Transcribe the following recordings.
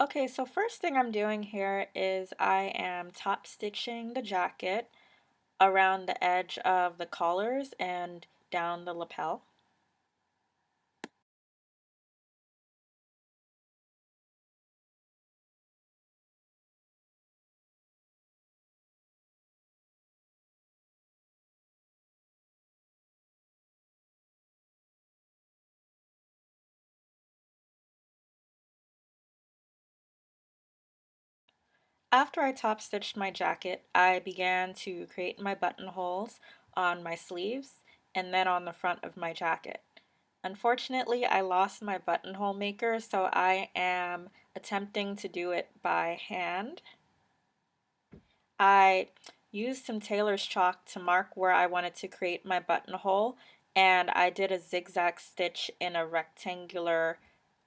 Okay, so first thing I'm doing here is I am top stitching the jacket around the edge of the collars and down the lapel. After I top stitched my jacket, I began to create my buttonholes on my sleeves and then on the front of my jacket. Unfortunately, I lost my buttonhole maker, so I am attempting to do it by hand. I used some tailor's chalk to mark where I wanted to create my buttonhole, and I did a zigzag stitch in a rectangular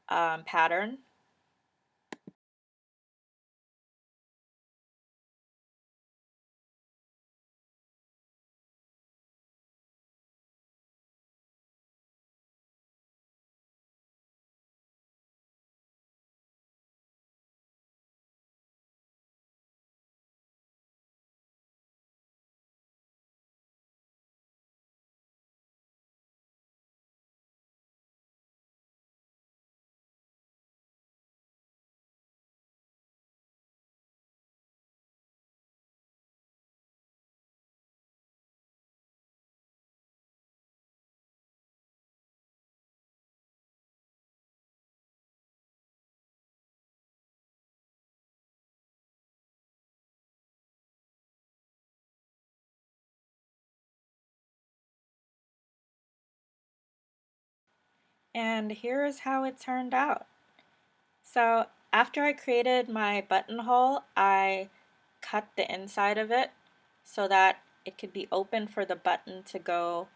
pattern. And here is how it turned out. So after I created my buttonhole, I cut the inside of it so that it could be open for the button to go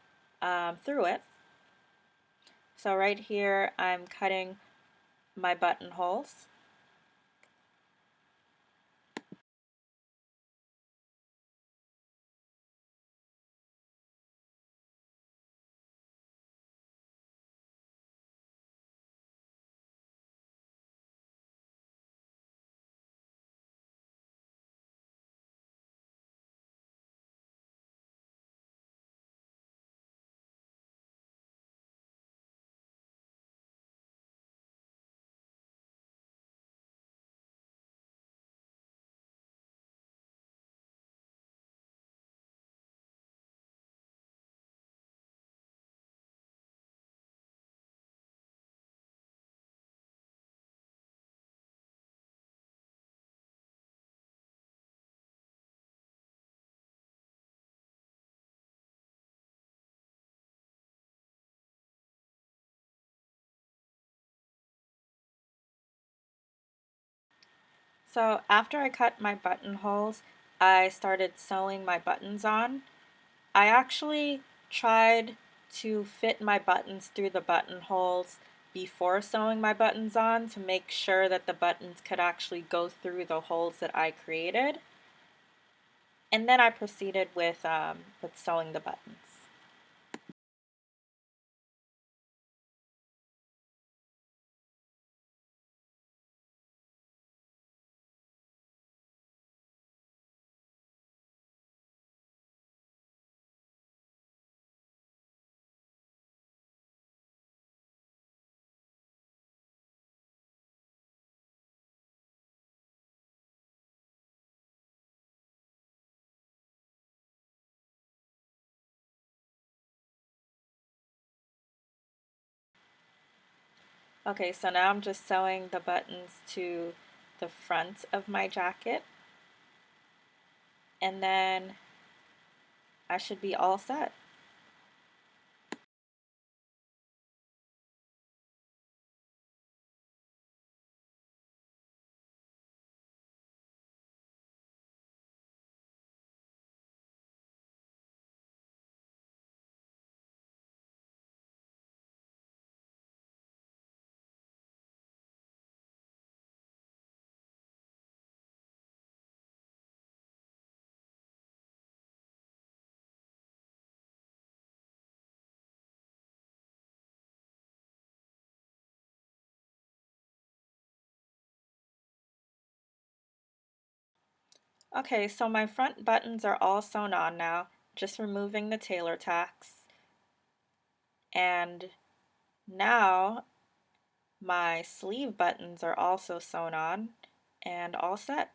through it. So right here I'm cutting my buttonholes. So after I cut my buttonholes, I started sewing my buttons on. I actually tried to fit my buttons through the buttonholes before sewing my buttons on to make sure that the buttons could actually go through the holes that I created. And then I proceeded with sewing the buttons. Okay, so now I'm just sewing the buttons to the front of my jacket, and then I should be all set. Okay, so my front buttons are all sewn on now, just removing the tailor tacks. And now my sleeve buttons are also sewn on and all set.